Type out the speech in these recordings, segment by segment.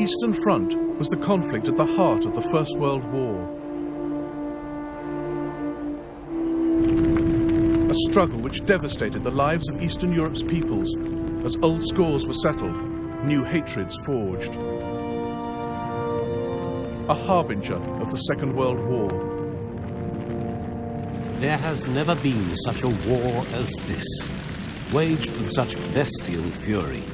Eastern Front was the conflict at the heart of the First World War. A struggle which devastated the lives of Eastern Europe's peoples as old scores were settled, new hatreds forged. A harbinger of the Second World War. There has never been such a war as this, waged with such bestial fury.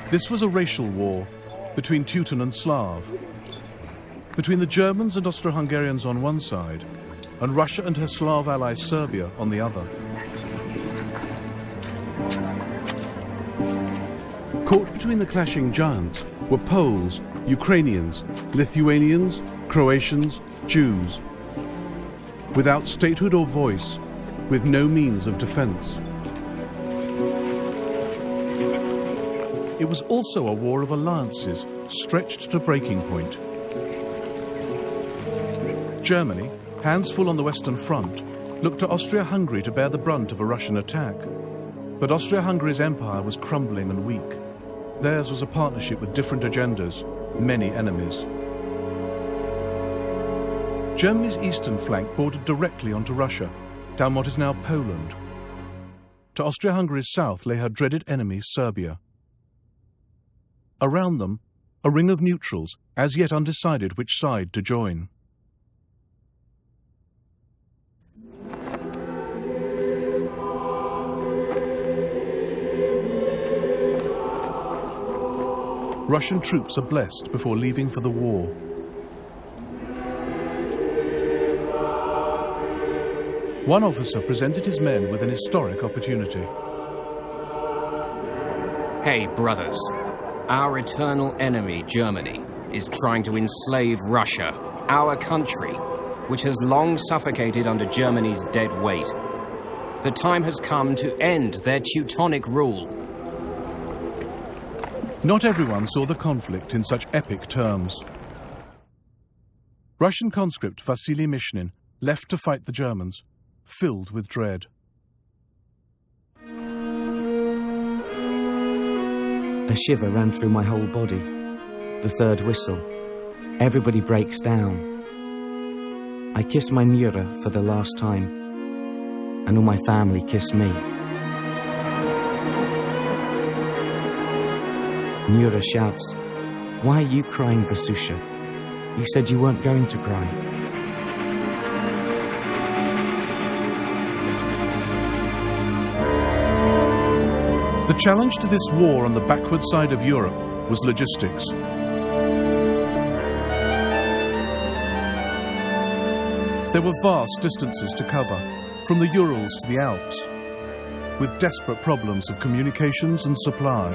This was a racial war between Teuton and Slav, between the Germans and Austro-Hungarians on one side, and Russia and her Slav ally Serbia on the other. Caught between the clashing giants were Poles, Ukrainians, Lithuanians, Croatians, Jews, without statehood or voice, with no means of defense. It was also a war of alliances, stretched to breaking point. Germany, hands full on the Western Front, looked to Austria-Hungary to bear the brunt of a Russian attack. But Austria-Hungary's empire was crumbling and weak. Theirs was a partnership with different agendas, many enemies. Germany's eastern flank bordered directly onto Russia, down what is now Poland. To Austria-Hungary's south lay her dreaded enemy, Serbia. Around them, a ring of neutrals, as yet undecided which side to join. Russian troops are blessed before leaving for the war. One officer presented his men with an historic opportunity. Hey, brothers. Our eternal enemy, Germany, is trying to enslave Russia, our country, which has long suffocated under Germany's dead weight. The time has come to end their Teutonic rule. Not everyone saw the conflict in such epic terms. Russian conscript Vasily Mishnin left to fight the Germans, filled with dread. A shiver ran through my whole body. The third whistle. Everybody breaks down. I kiss my Nura for the last time, and all my family kiss me. Nura shouts, "Why are you crying, Vasusha? You said you weren't going to cry." The challenge to this war on the backward side of Europe was logistics. There were vast distances to cover, from the Urals to the Alps, with desperate problems of communications and supply.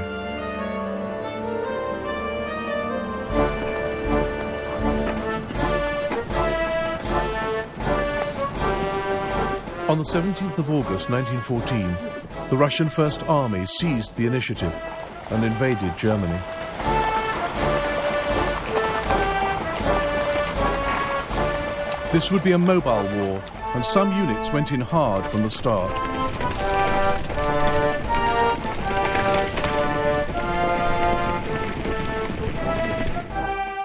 On the 17th of August 1914, the Russian First Army seized the initiative and invaded Germany. This would be a mobile war, and some units went in hard from the start.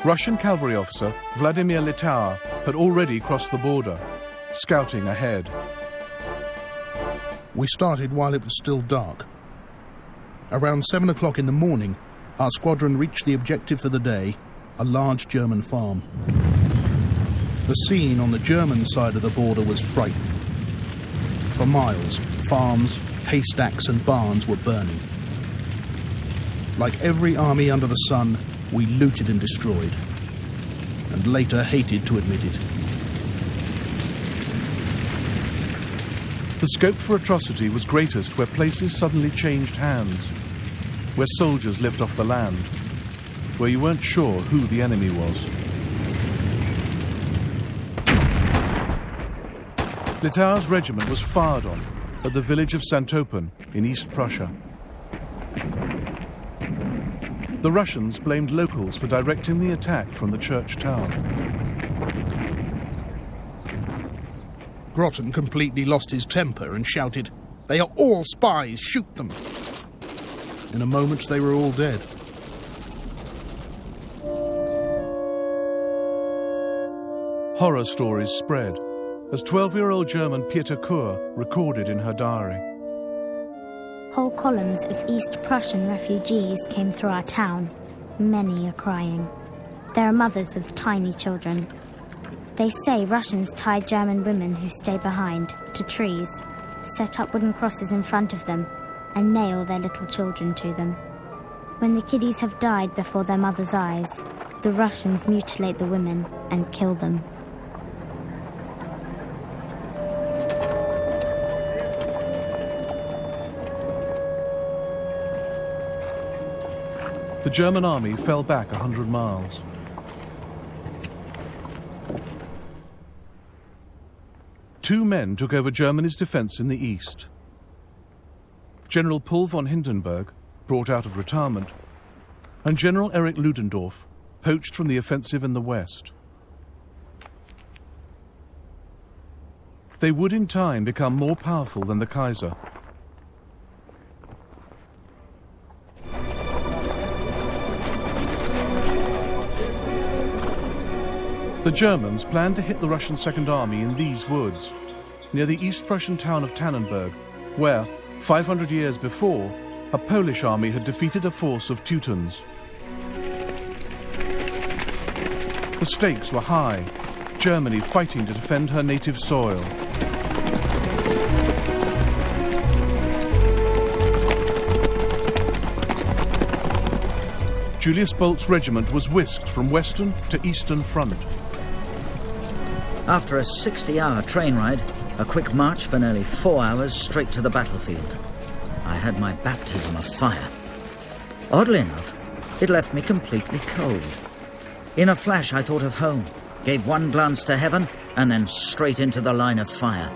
Russian cavalry officer Vladimir Letau had already crossed the border, scouting ahead. We started while it was still dark. Around 7 o'clock in the morning, our squadron reached the objective for the day, a large German farm. The scene on the German side of the border was frightening. For miles, farms, haystacks and barns were burning. Like every army under the sun, we looted and destroyed, and later hated to admit it. The scope for atrocity was greatest where places suddenly changed hands, where soldiers lived off the land, where you weren't sure who the enemy was. Litau's regiment was fired on at the village of Santopen in East Prussia. The Russians blamed locals for directing the attack from the church tower. Groton completely lost his temper and shouted, "They are all spies, shoot them!" In a moment they were all dead. Horror stories spread, as 12-year-old German Peter Kur recorded in her diary. Whole columns of East Prussian refugees came through our town. Many are crying. There are mothers with tiny children. They say Russians tied German women who stay behind to trees, set up wooden crosses in front of them, and nail their little children to them. When the kiddies have died before their mothers' eyes, the Russians mutilate the women and kill them. The German army fell back 100 miles. Two men took over Germany's defense in the east. General Paul von Hindenburg, brought out of retirement, and General Erich Ludendorff, poached from the offensive in the west. They would in time become more powerful than the Kaiser. The Germans planned to hit the Russian Second Army in these woods, near the East Prussian town of Tannenberg, where, 500 years before, a Polish army had defeated a force of Teutons. The stakes were high, Germany fighting to defend her native soil. Julius Bolt's regiment was whisked from western to eastern front. After a 60-hour train ride, a quick march for nearly 4 hours straight to the battlefield, I had my baptism of fire. Oddly enough, it left me completely cold. In a flash, I thought of home, gave one glance to heaven, and then straight into the line of fire.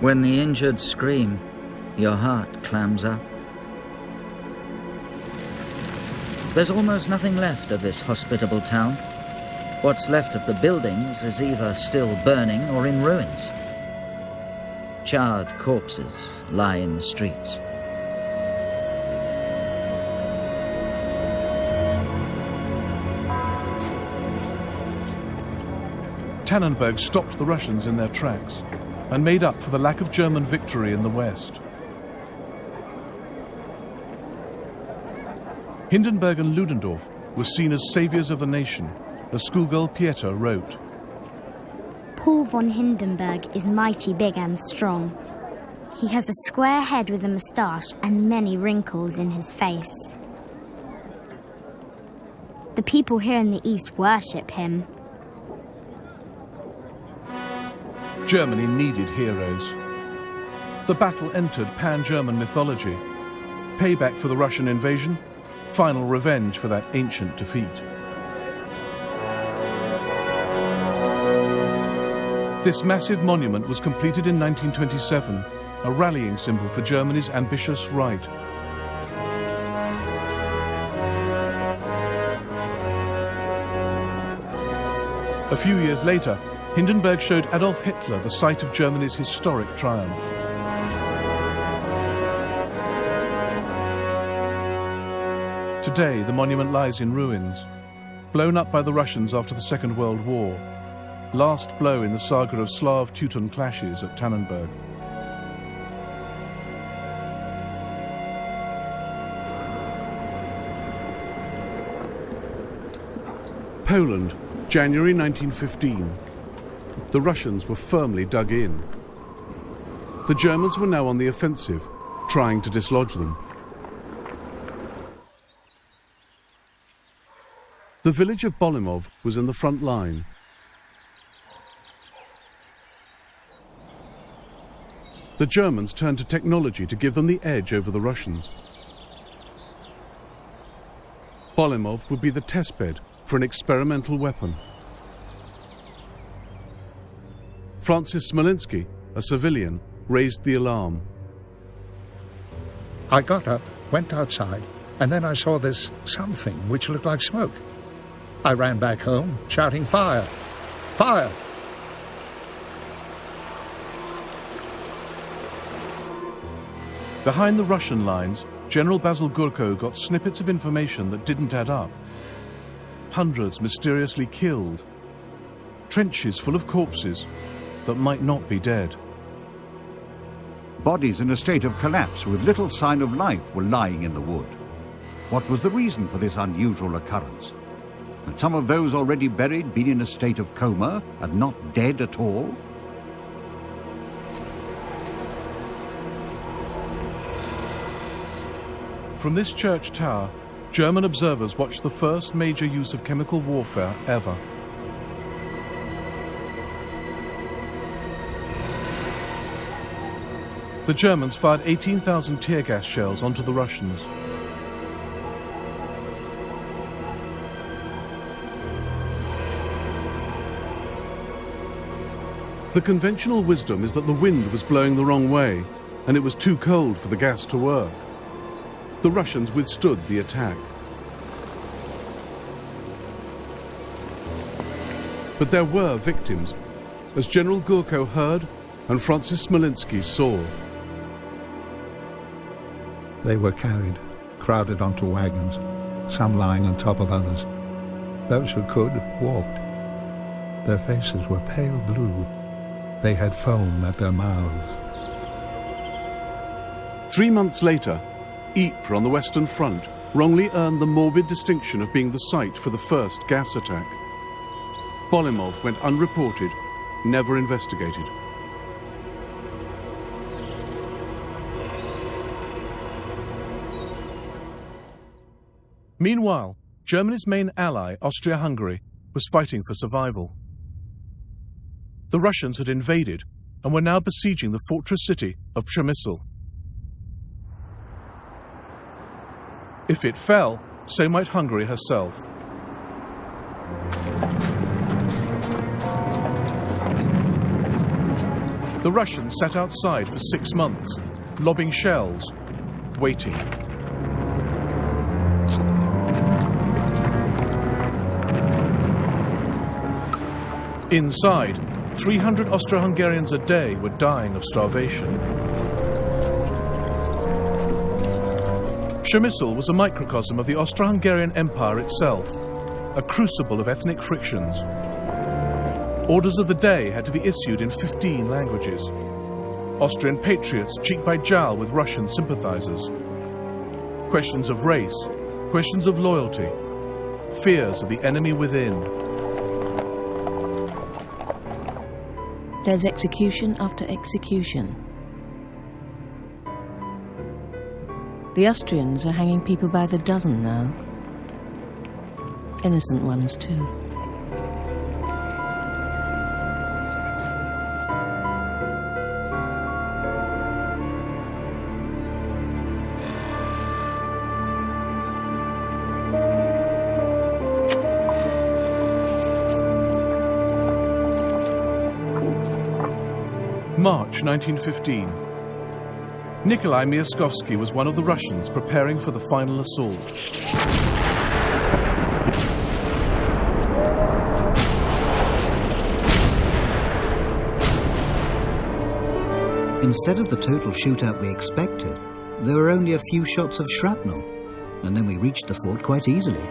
When the injured scream, your heart clams up. There's almost nothing left of this hospitable town. What's left of the buildings is either still burning or in ruins. Charred corpses lie in the streets. Tannenberg stopped the Russians in their tracks and made up for the lack of German victory in the west. Hindenburg and Ludendorff were seen as saviours of the nation, as schoolgirl Pieter wrote. Paul von Hindenburg is mighty big and strong. He has a square head with a moustache and many wrinkles in his face. The people here in the east worship him. Germany needed heroes. The battle entered pan-German mythology. Payback for the Russian invasion, final revenge for that ancient defeat. This massive monument was completed in 1927, a rallying symbol for Germany's ambitious right. A few years later, Hindenburg showed Adolf Hitler the site of Germany's historic triumph. Today, the monument lies in ruins, blown up by the Russians after the Second World War. Last blow in the saga of Slav-Teuton clashes at Tannenberg. Poland, January 1915. The Russians were firmly dug in. The Germans were now on the offensive, trying to dislodge them. The village of Bolimov was in the front line. The Germans turned to technology to give them the edge over the Russians. Bolimov would be the testbed for an experimental weapon. Francis Smolinski, a civilian, raised the alarm. I got up, went outside, and then I saw this something which looked like smoke. I ran back home, shouting, "Fire! Fire!" Behind the Russian lines, General Basil Gurko got snippets of information that didn't add up. Hundreds mysteriously killed. Trenches full of corpses that might not be dead. Bodies in a state of collapse with little sign of life were lying in the wood. What was the reason for this unusual occurrence? Had some of those already buried been in a state of coma and not dead at all? From this church tower, German observers watched the first major use of chemical warfare ever. The Germans fired 18,000 tear gas shells onto the Russians. The conventional wisdom is that the wind was blowing the wrong way, and it was too cold for the gas to work. The Russians withstood the attack. But there were victims, as General Gurko heard and Francis Smolinski saw. They were carried, crowded onto wagons, some lying on top of others. Those who could walked. Their faces were pale blue. They had foam at their mouths. 3 months later, Ypres on the Western Front wrongly earned the morbid distinction of being the site for the first gas attack. Bolimov went unreported, never investigated. Meanwhile, Germany's main ally, Austria-Hungary, was fighting for survival. The Russians had invaded and were now besieging the fortress city of Przemysl. If it fell, so might Hungary herself. The Russians sat outside for 6 months, lobbing shells, waiting. Inside, 300 Austro-Hungarians a day were dying of starvation. Przemysl was a microcosm of the Austro-Hungarian Empire itself, a crucible of ethnic frictions. Orders of the day had to be issued in 15 languages. Austrian patriots cheek by jowl with Russian sympathizers. Questions of race, questions of loyalty, fears of the enemy within. There's execution after execution. The Austrians are hanging people by the dozen now. Innocent ones, too. March 1915. Nikolai Myaskovsky was one of the Russians preparing for the final assault. Instead of the total shootout we expected, there were only a few shots of shrapnel, and then we reached the fort quite easily.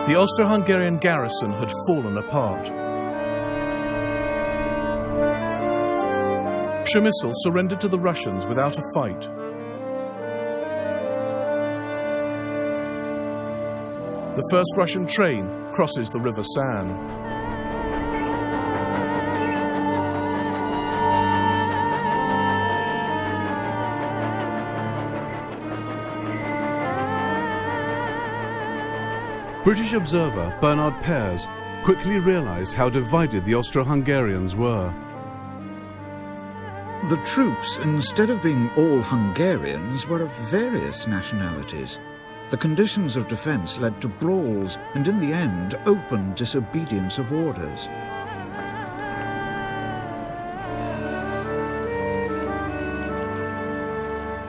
The Austro-Hungarian garrison had fallen apart. Przemysl surrendered to the Russians without a fight. the first Russian train crosses the River San. British observer Bernard Pears quickly realised how divided the Austro-Hungarians were. The troops, instead of being all Hungarians, were of various nationalities. The conditions of defence led to brawls and, in the end, open disobedience of orders.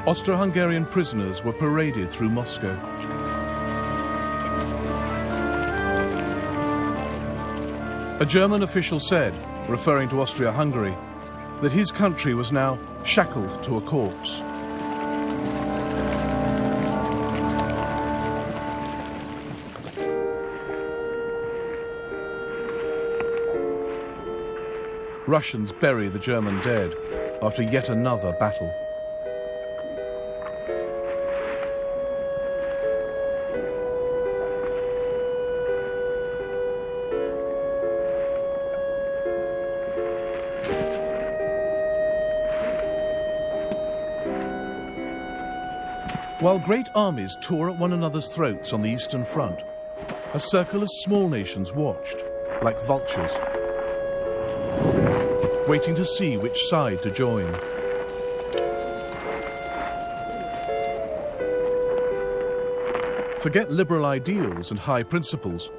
Austro-Hungarian prisoners were paraded through Moscow. A German official said, referring to Austria-Hungary, that his country was now shackled to a corpse. Russians bury the German dead after yet another battle. While great armies tore at one another's throats on the Eastern Front, a circle of small nations watched, like vultures, waiting to see which side to join. Forget liberal ideals and high principles.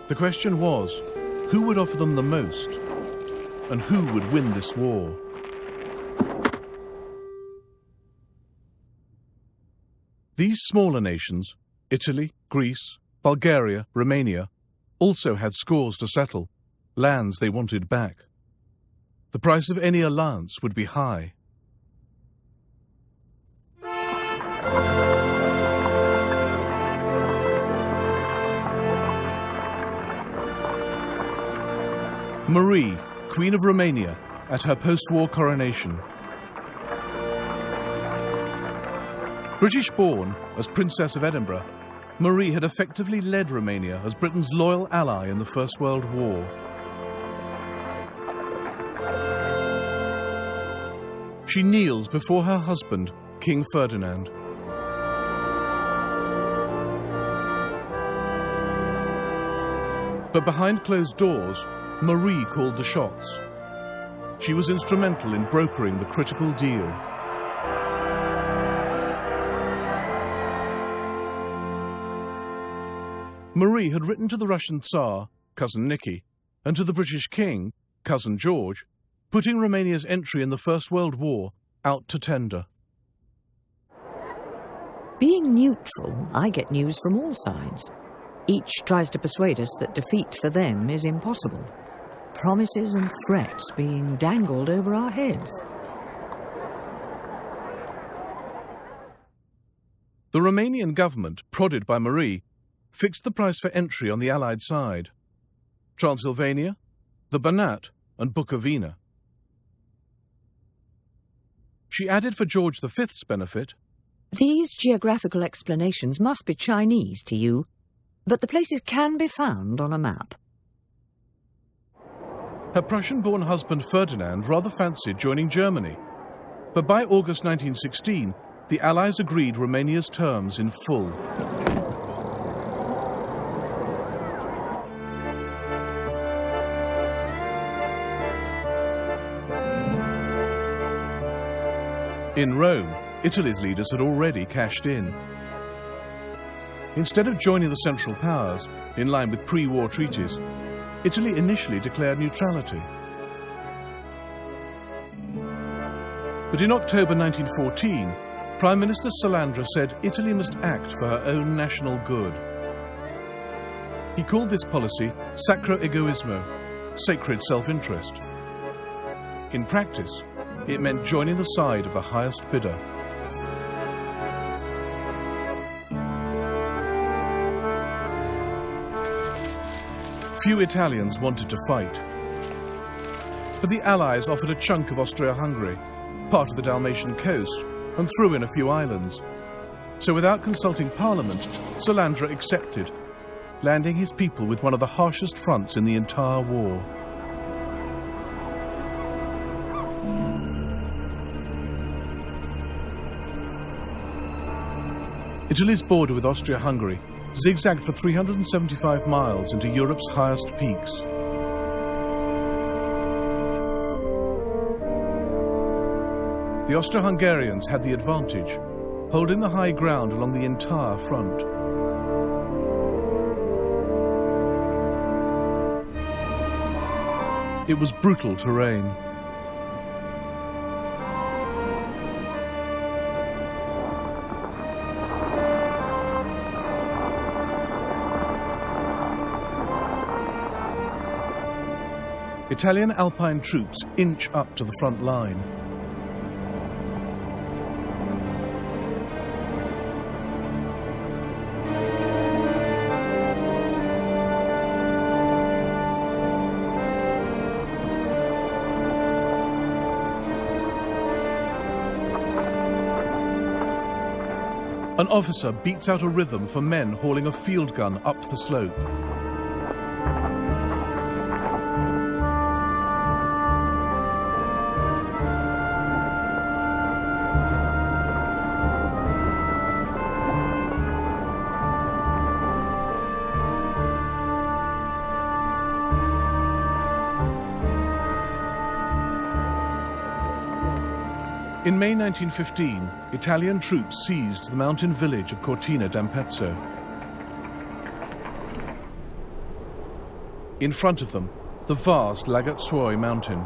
The question was, who would offer them the most, and who would win this war? These smaller nations, Italy, Greece, Bulgaria, Romania, also had scores to settle, lands they wanted back. The price of any alliance would be high. Marie, Queen of Romania, at her post-war coronation. British-born as Princess of Edinburgh, Marie had effectively led Romania as Britain's loyal ally in the First World War. She kneels before her husband, King Ferdinand. But behind closed doors, Marie called the shots. She was instrumental in brokering the critical deal. Marie had written to the Russian Tsar, Cousin Nicky, and to the British King, Cousin George, putting Romania's entry in the First World War out to tender. Being neutral, I get news from all sides. Each tries to persuade us that defeat for them is impossible. Promises and threats being dangled over our heads. The Romanian government, prodded by Marie, fixed the price for entry on the Allied side: Transylvania, the Banat, and Bukovina. She added for George V's benefit, "These geographical explanations must be Chinese to you, but the places can be found on a map." Her Prussian-born husband Ferdinand rather fancied joining Germany, but by August 1916, the Allies agreed Romania's terms in full. In Rome, Italy's leaders had already cashed in. Instead of joining the Central Powers, in line with pre-war treaties, Italy initially declared neutrality. But in October 1914, Prime Minister Salandra said Italy must act for her own national good. He called this policy sacro egoismo, sacred self-interest. In practice, it meant joining the side of the highest bidder. Few Italians wanted to fight, but the Allies offered a chunk of Austria-Hungary, part of the Dalmatian coast, and threw in a few islands. So without consulting Parliament, Salandra accepted landing his people with one of the harshest fronts in the entire war. Italy's border with Austria-Hungary zigzagged for 375 miles into Europe's highest peaks. The Austro-Hungarians had the advantage, holding the high ground along the entire front. It was brutal terrain. Italian Alpine troops inch up to the front line. An officer beats out a rhythm for men hauling a field gun up the slope. In May 1915, Italian troops seized the mountain village of Cortina d'Ampezzo. In front of them, the vast Lagazzuoi mountain.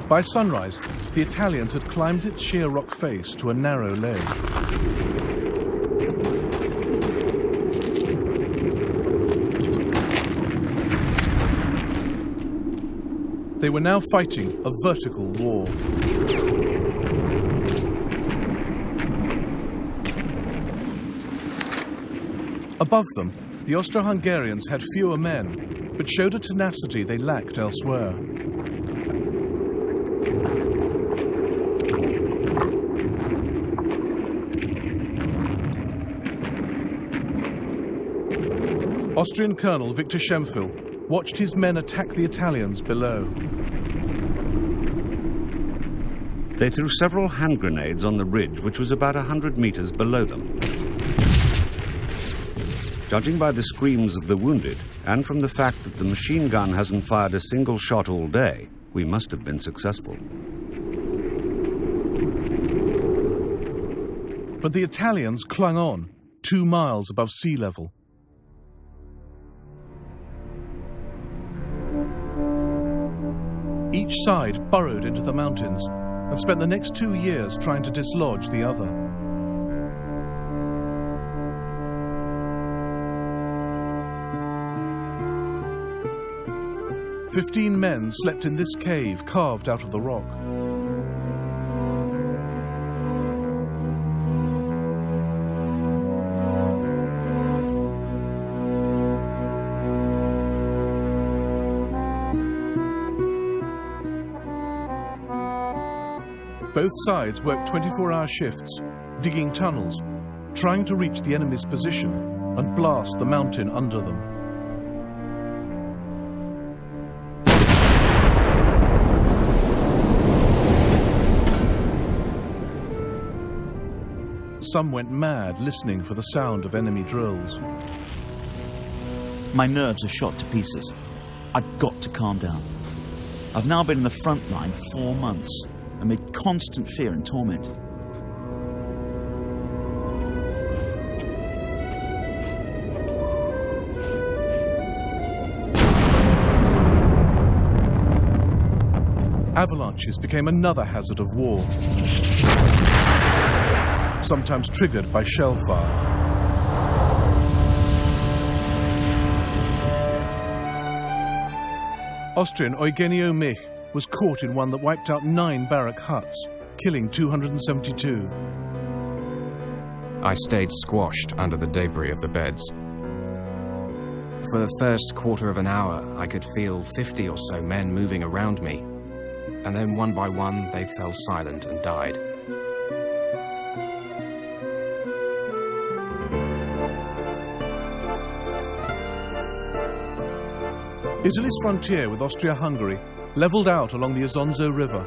By sunrise, the Italians had climbed its sheer rock face to a narrow ledge. They were now fighting a vertical war. Above them, the Austro-Hungarians had fewer men, but showed a tenacity they lacked elsewhere. Austrian Colonel Victor Schempfel watched his men attack the Italians below. They threw several hand grenades on the ridge, which was about 100 meters below them. Judging by the screams of the wounded, and from the fact that the machine gun hasn't fired a single shot all day, we must have been successful. But the Italians clung on, 2 miles above sea level. Each side burrowed into the mountains and spent the next 2 years trying to dislodge the other. "15 men slept in this cave carved out of the rock. Both sides worked 24-hour shifts, digging tunnels, trying to reach the enemy's position and blast the mountain under them. Some went mad listening for the sound of enemy drills. My nerves are shot to pieces. I've got to calm down. I've now been in the front line 4 months, amid constant fear and torment. Avalanches became another hazard of war, sometimes triggered by shell fire. Austrian Eugenio Mich was caught in one that wiped out 9 barrack huts, killing 272. I stayed squashed under the debris of the beds. For the first quarter of an hour, I could feel 50 or so men moving around me, and then one by one they fell silent and died. Italy's frontier with Austria-Hungary levelled out along the Isonzo River.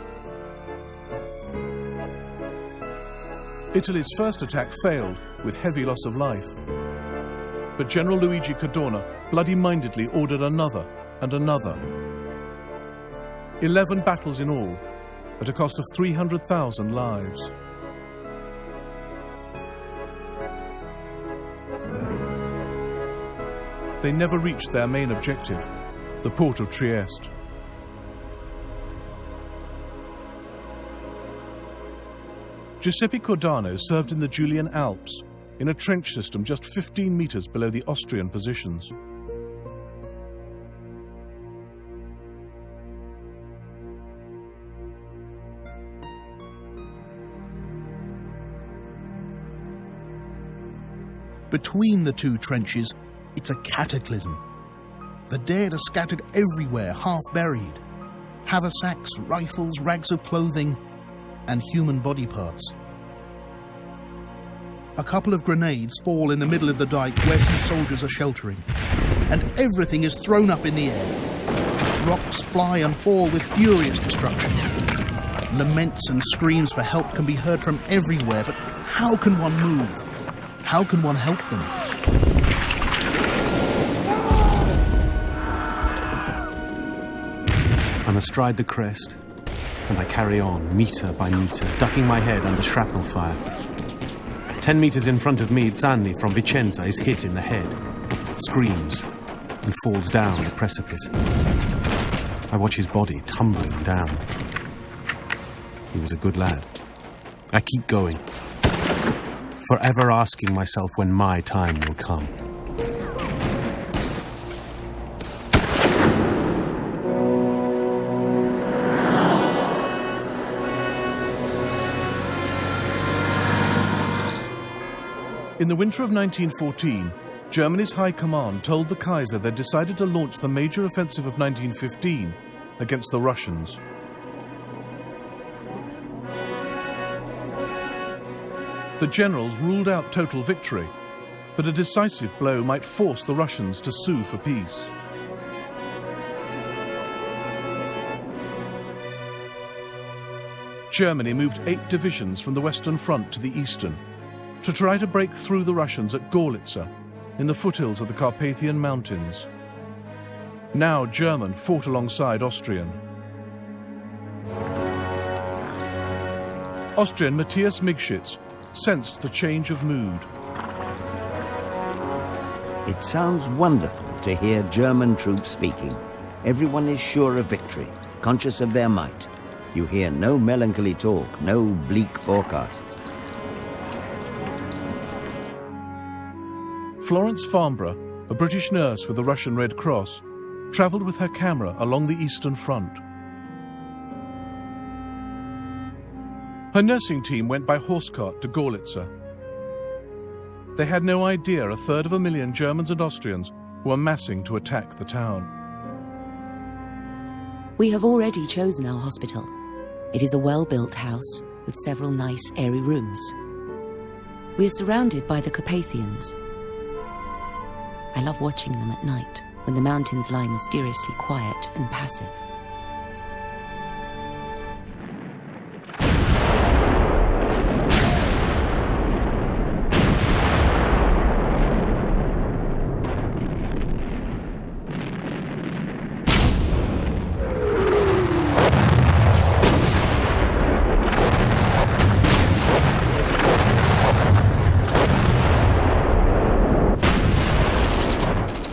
Italy's first attack failed with heavy loss of life. But General Luigi Cadorna bloody-mindedly ordered another and another. 11 battles in all, at a cost of 300,000 lives. They never reached their main objective, the port of Trieste. Giuseppe Cordano served in the Julian Alps, in a trench system just 15 meters below the Austrian positions. Between the two trenches, it's a cataclysm. The dead are scattered everywhere, half buried. Haversacks, rifles, rags of clothing, and human body parts. A couple of grenades fall in the middle of the dike where some soldiers are sheltering, and everything is thrown up in the air. Rocks fly and fall with furious destruction. Laments and screams for help can be heard from everywhere, but how can one move? How can one help them? I'm astride the crest, and I carry on, metre by metre, ducking my head under shrapnel fire. 10 metres in front of me, Zanni from Vicenza is hit in the head, screams, and falls down the precipice. I watch his body tumbling down. He was a good lad. I keep going, forever asking myself when my time will come. In the winter of 1914, Germany's High Command told the Kaiser they'd decided to launch the major offensive of 1915 against the Russians. The generals ruled out total victory, but a decisive blow might force the Russians to sue for peace. Germany moved 8 divisions from the Western Front to the eastern, to try to break through the Russians at Gorlitza, in the foothills of the Carpathian Mountains. Now German fought alongside Austrian. Austrian Matthias Migschitz sensed the change of mood. It sounds wonderful to hear German troops speaking. Everyone is sure of victory, conscious of their might. You hear no melancholy talk, no bleak forecasts. Florence Farnborough, a British nurse with the Russian Red Cross, travelled with her camera along the Eastern Front. Her nursing team went by horse cart to Gorlitza. They had no idea 1/3 Germans and Austrians were massing to attack the town. We have already chosen our hospital. It is a well-built house with several nice, airy rooms. We are surrounded by the Carpathians. I love watching them at night, when the mountains lie mysteriously quiet and passive.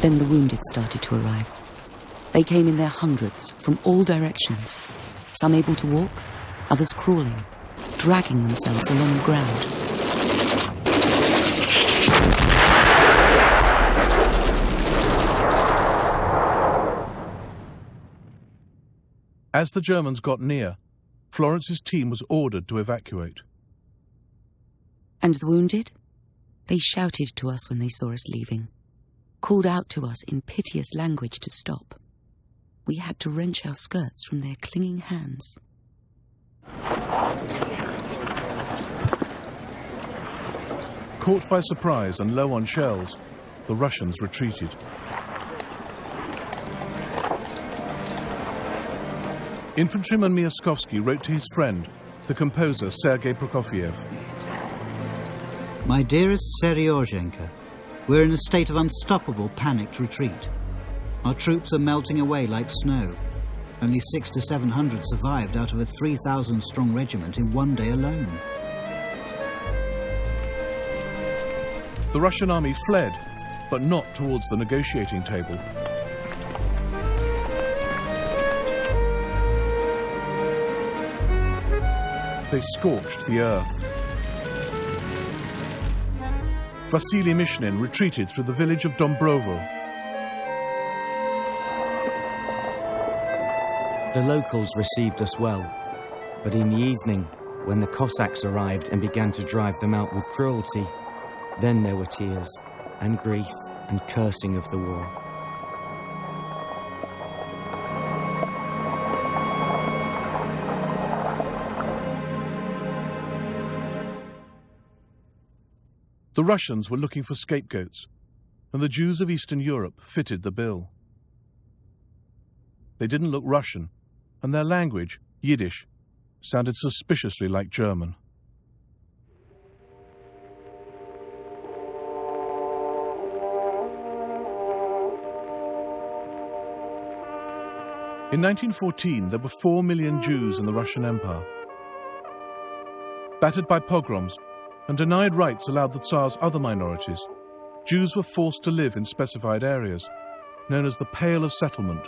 Then the wounded started to arrive. They came in their hundreds from all directions, some able to walk, others crawling, dragging themselves along the ground. As the Germans got near, Florence's team was ordered to evacuate. And the wounded? They shouted to us when they saw us leaving, called out to us in piteous language to stop. We had to wrench our skirts from their clinging hands. Caught by surprise and low on shells, the Russians retreated. Infantryman Myaskovsky wrote to his friend, the composer Sergei Prokofiev. My dearest Seryozhenka, we're in a state of unstoppable panicked retreat. Our troops are melting away like snow. Only 600 to 700 survived out of a 3,000-strong regiment in one day alone. The Russian army fled, but not towards the negotiating table. They scorched the earth. Vasily Mishnin retreated through the village of Dombrovo. The locals received us well, but in the evening, when the Cossacks arrived and began to drive them out with cruelty, then there were tears and grief and cursing of the war. The Russians were looking for scapegoats, and the Jews of Eastern Europe fitted the bill. They didn't look Russian, and their language, Yiddish, sounded suspiciously like German. In 1914, there were 4 million Jews in the Russian Empire. Battered by pogroms and denied rights allowed the Tsar's other minorities, Jews were forced to live in specified areas, known as the Pale of Settlement.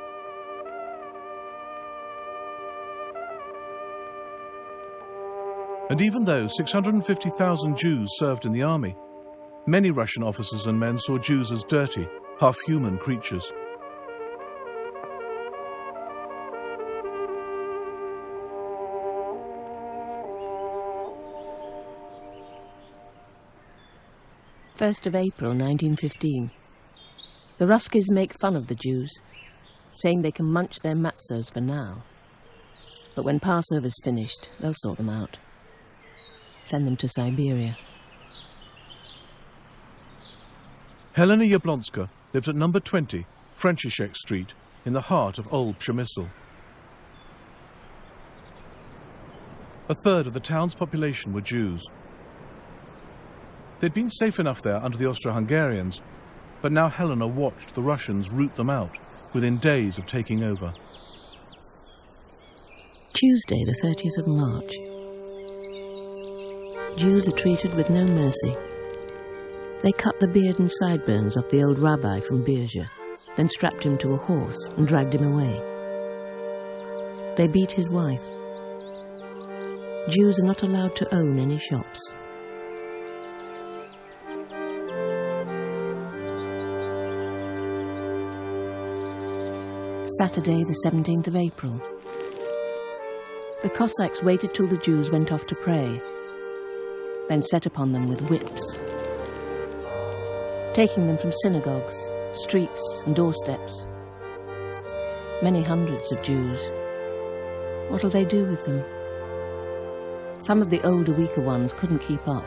And even though 650,000 Jews served in the army, many Russian officers and men saw Jews as dirty, half-human creatures. First of April 1915. The Ruskies make fun of the Jews, saying they can munch their matzos for now. But when Passover's finished, they'll sort them out. Send them to Siberia. Helena Yablonska lived at number 20, Franciszek Street, in the heart of Old Przemysl. A third of the town's population were Jews. They'd been safe enough there under the Austro-Hungarians, but now Helena watched the Russians root them out within days of taking over. Tuesday, the 30th of March. Jews are treated with no mercy. They cut the beard and sideburns off the old rabbi from Birja, then strapped him to a horse and dragged him away. They beat his wife. Jews are not allowed to own any shops. Saturday, the 17th of April. The Cossacks waited till the Jews went off to pray, then set upon them with whips, taking them from synagogues, streets and doorsteps. Many hundreds of Jews. What'll they do with them? Some of the older, weaker ones couldn't keep up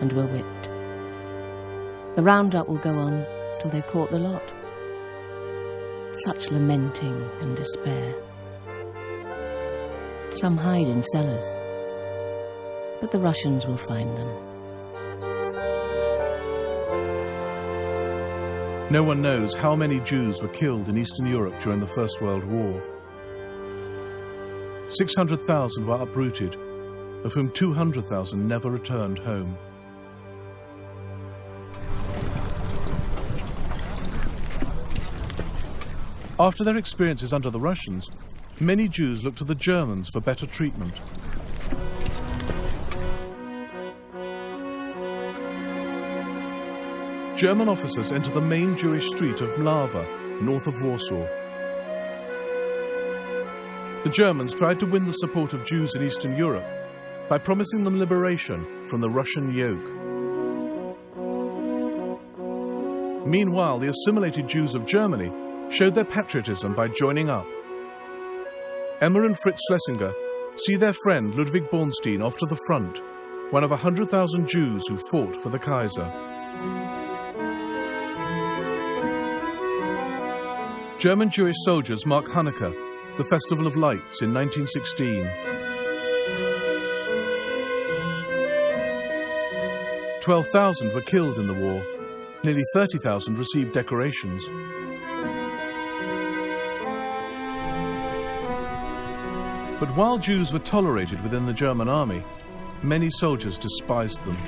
and were whipped. The roundup will go on till they've caught the lot. Such lamenting and despair. Some hide in cellars, but the Russians will find them. No one knows how many Jews were killed in Eastern Europe during the First World War. 600,000 were uprooted, of whom 200,000 never returned home. After their experiences under the Russians, many Jews looked to the Germans for better treatment. German officers entered the main Jewish street of Mlawa, north of Warsaw. The Germans tried to win the support of Jews in Eastern Europe by promising them liberation from the Russian yoke. Meanwhile, the assimilated Jews of Germany showed their patriotism by joining up. Emma and Fritz Schlesinger see their friend Ludwig Bornstein off to the front, one of 100,000 Jews who fought for the Kaiser. German Jewish soldiers mark Hanukkah, the Festival of Lights in 1916. 12,000 were killed in the war. Nearly 30,000 received decorations. But while Jews were tolerated within the German army, many soldiers despised them.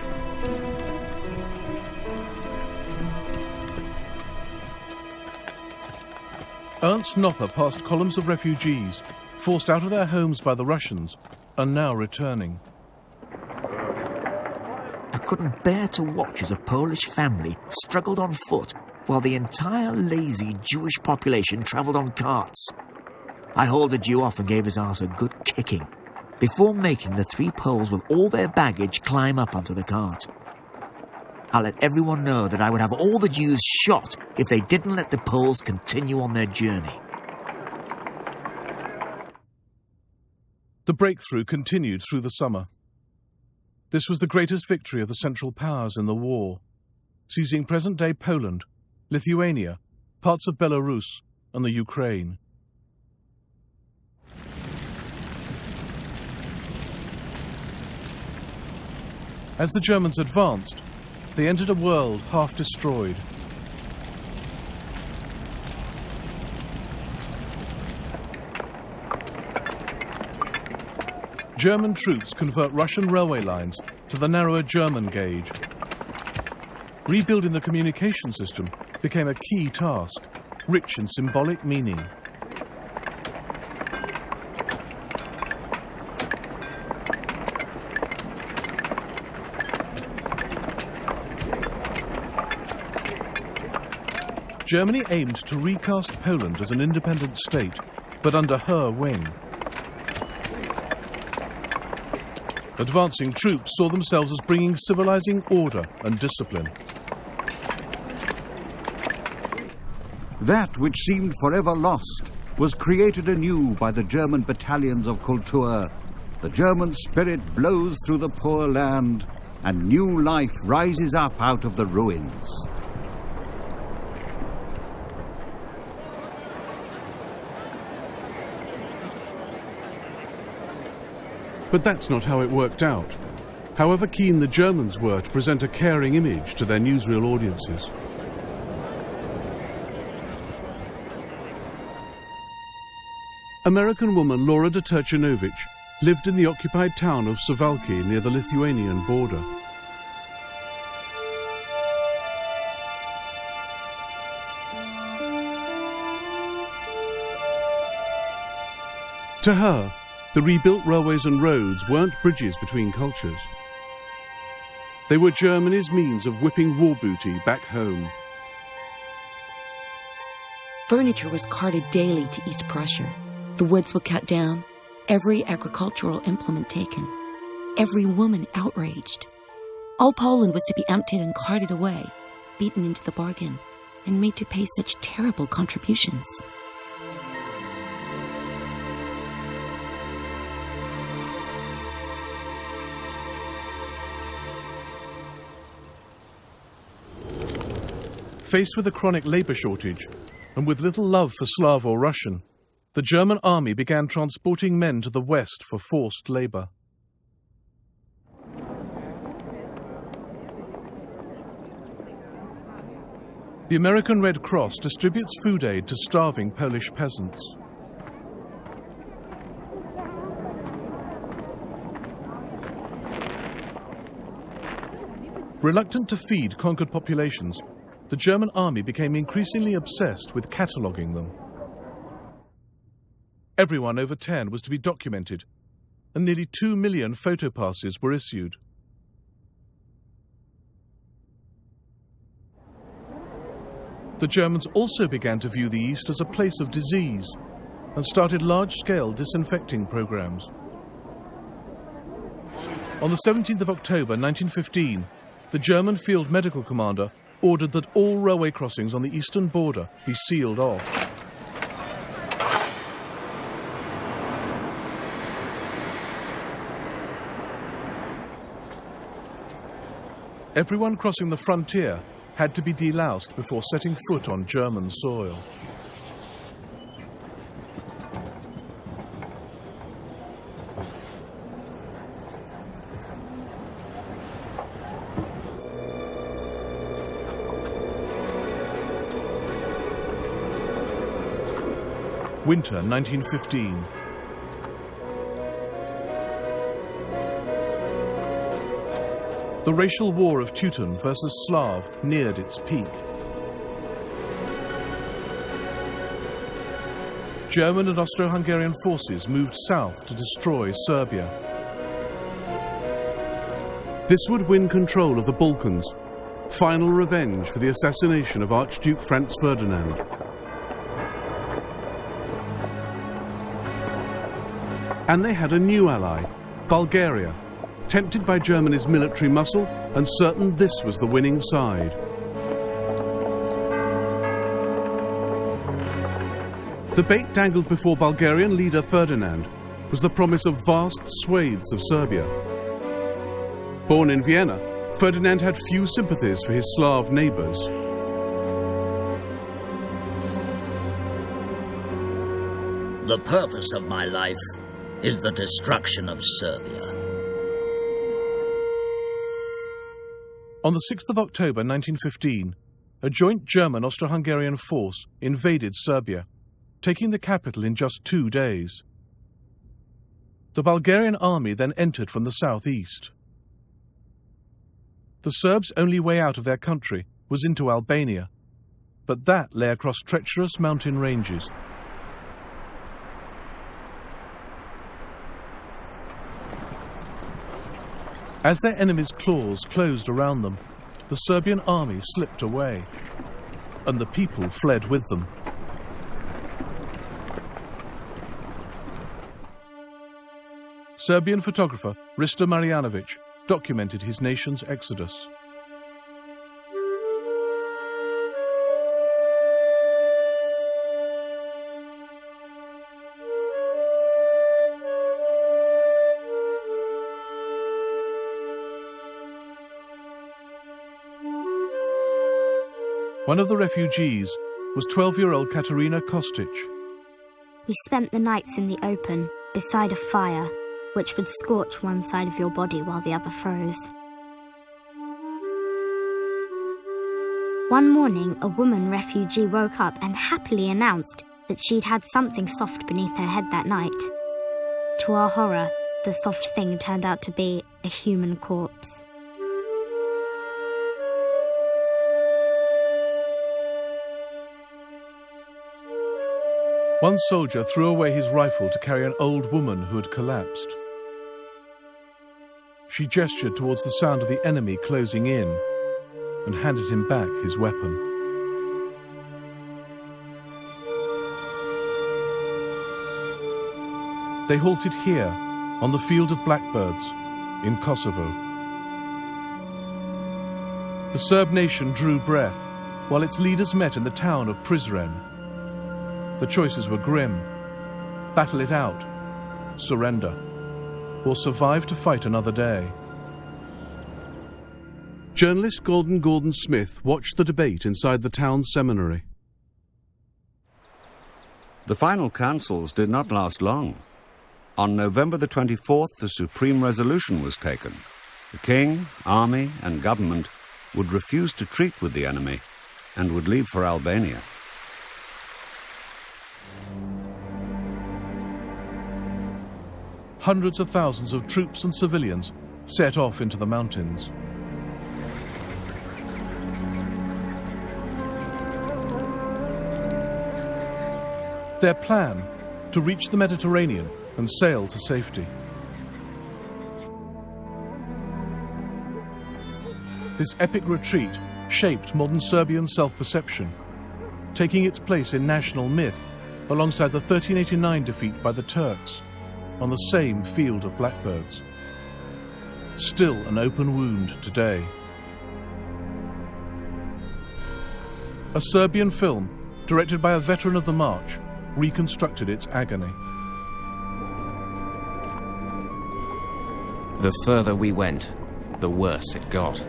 Ernst Nopper passed columns of refugees, forced out of their homes by the Russians, are now returning. I couldn't bear to watch as a Polish family struggled on foot while the entire lazy Jewish population travelled on carts. I hauled a Jew off and gave his arse a good kicking before making the 3 Poles with all their baggage climb up onto the cart. I let everyone know that I would have all the Jews shot if they didn't let the Poles continue on their journey. The breakthrough continued through the summer. This was the greatest victory of the Central Powers in the war, seizing present-day Poland, Lithuania, parts of Belarus, and the Ukraine. As the Germans advanced, they entered a world half destroyed. German troops convert Russian railway lines to the narrower German gauge. Rebuilding the communication system became a key task, rich in symbolic meaning. Germany aimed to recast Poland as an independent state, but under her wing. Advancing troops saw themselves as bringing civilizing order and discipline. That which seemed forever lost was created anew by the German battalions of Kultur. The German spirit blows through the poor land, and new life rises up out of the ruins. But that's not how it worked out, however keen the Germans were to present a caring image to their newsreel audiences. American woman Laura de Turchanovich lived in the occupied town of Suwałki near the Lithuanian border. To her, the rebuilt railways and roads weren't bridges between cultures. They were Germany's means of whipping war booty back home. Furniture was carted daily to East Prussia. The woods were cut down, every agricultural implement taken, every woman outraged. All Poland was to be emptied and carted away, beaten into the bargain, and made to pay such terrible contributions. Faced with a chronic labour shortage, and with little love for Slav or Russian, the German army began transporting men to the west for forced labour. The American Red Cross distributes food aid to starving Polish peasants. Reluctant to feed conquered populations, the German army became increasingly obsessed with cataloguing them. Everyone over 10 was to be documented, and nearly 2 million photo passes were issued. The Germans also began to view the East as a place of disease and started large-scale disinfecting programs. On the 17th of October 1915, the German field medical commander ordered that all railway crossings on the eastern border be sealed off. Everyone crossing the frontier had to be deloused before setting foot on German soil. Winter 1915. The racial war of Teuton versus Slav neared its peak. German and Austro-Hungarian forces moved south to destroy Serbia. This would win control of the Balkans, final revenge for the assassination of Archduke Franz Ferdinand. And they had a new ally, Bulgaria, tempted by Germany's military muscle and certain this was the winning side. The bait dangled before Bulgarian leader Ferdinand was the promise of vast swathes of Serbia. Born in Vienna, Ferdinand had few sympathies for his Slav neighbours. The purpose of my life is the destruction of Serbia. On the 6th of October 1915, a joint German-Austro-Hungarian force invaded Serbia, taking the capital in just 2 days. The Bulgarian army then entered from the southeast. The Serbs' only way out of their country was into Albania, but that lay across treacherous mountain ranges. As their enemies' claws closed around them, the Serbian army slipped away, and the people fled with them. Serbian photographer Risto Marjanović documented his nation's exodus. One of the refugees was 12-year-old Katerina Kostic. We spent the nights in the open, beside a fire, which would scorch one side of your body while the other froze. One morning, a woman refugee woke up and happily announced that she'd had something soft beneath her head that night. To our horror, the soft thing turned out to be a human corpse. One soldier threw away his rifle to carry an old woman who had collapsed. She gestured towards the sound of the enemy closing in and handed him back his weapon. They halted here, on the Field of Blackbirds, in Kosovo. The Serb nation drew breath, while its leaders met in the town of Prizren. The choices were grim. Battle it out, surrender, or survive to fight another day. Journalist Gordon Smith watched the debate inside the town seminary. The final councils did not last long. On November the 24th, the supreme resolution was taken. The king, army, and government would refuse to treat with the enemy and would leave for Albania. Hundreds of thousands of troops and civilians set off into the mountains. Their plan, to reach the Mediterranean and sail to safety. This epic retreat shaped modern Serbian self-perception, taking its place in national myth alongside the 1389 defeat by the Turks on the same Field of Blackbirds. Still an open wound today. A Serbian film, directed by a veteran of the march, reconstructed its agony. The further we went, the worse it got.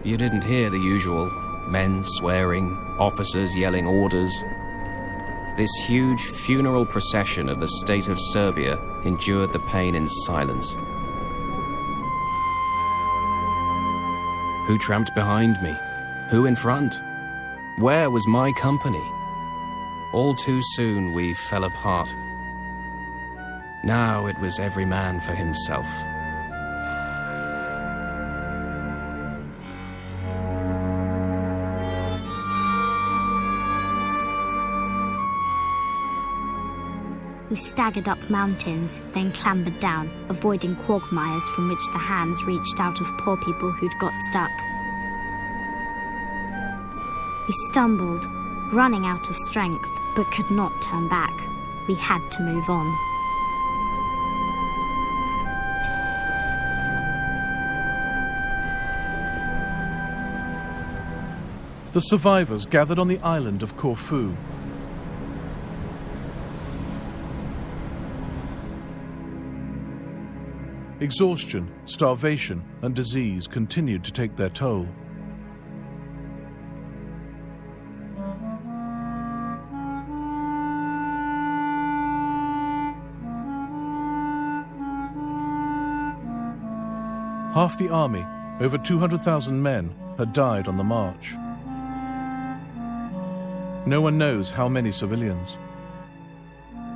You didn't hear the usual men swearing, officers yelling orders. This huge funeral procession of the state of Serbia endured the pain in silence. Who tramped behind me? Who in front? Where was my company? All too soon we fell apart. Now it was every man for himself. We staggered up mountains, then clambered down, avoiding quagmires from which the hands reached out of poor people who'd got stuck. We stumbled, running out of strength, but could not turn back. We had to move on. The survivors gathered on the island of Corfu. Exhaustion, starvation, and disease continued to take their toll. Half the army, over 200,000 men, had died on the march. No one knows how many civilians.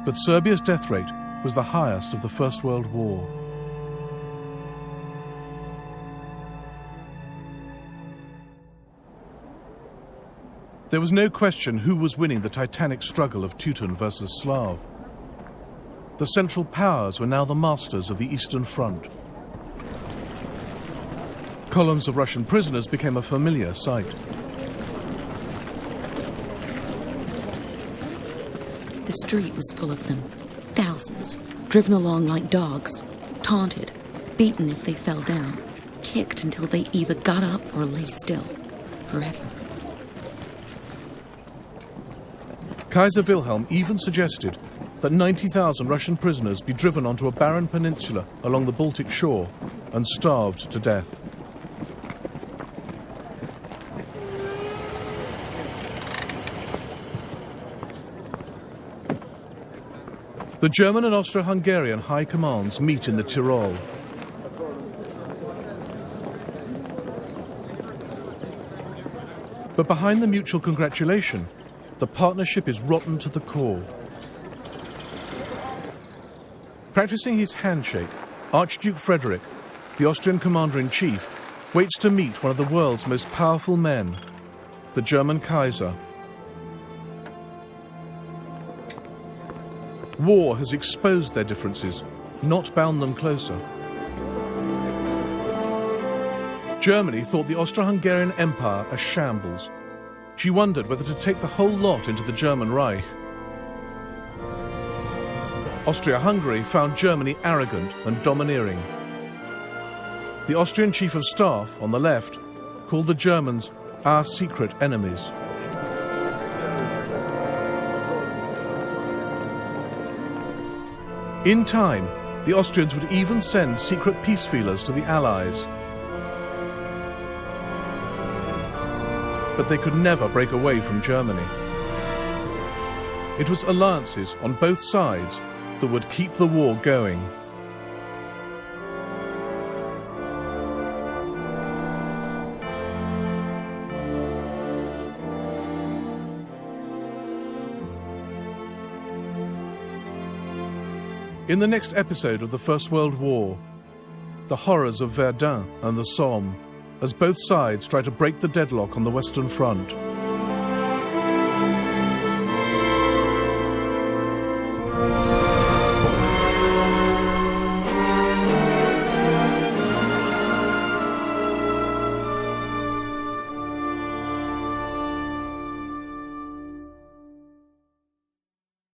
But Serbia's death rate was the highest of the First World War. There was no question who was winning the titanic struggle of Teuton versus Slav. The Central Powers were now the masters of the Eastern Front. Columns of Russian prisoners became a familiar sight. The street was full of them, thousands, driven along like dogs, taunted, beaten if they fell down, kicked until they either got up or lay still, forever. Kaiser Wilhelm even suggested that 90,000 Russian prisoners be driven onto a barren peninsula along the Baltic shore and starved to death. The German and Austro-Hungarian high commands meet in the Tyrol. But behind the mutual congratulation, the partnership is rotten to the core. Practicing his handshake, Archduke Frederick, the Austrian commander-in-chief, waits to meet one of the world's most powerful men, the German Kaiser. War has exposed their differences, not bound them closer. Germany thought the Austro-Hungarian Empire a shambles. She wondered whether to take the whole lot into the German Reich. Austria-Hungary found Germany arrogant and domineering. The Austrian Chief of Staff, on the left, called the Germans our secret enemies. In time, the Austrians would even send secret peace feelers to the Allies. But they could never break away from Germany. It was alliances on both sides that would keep the war going. In the next episode of the First World War, the horrors of Verdun and the Somme, as both sides try to break the deadlock on the Western Front.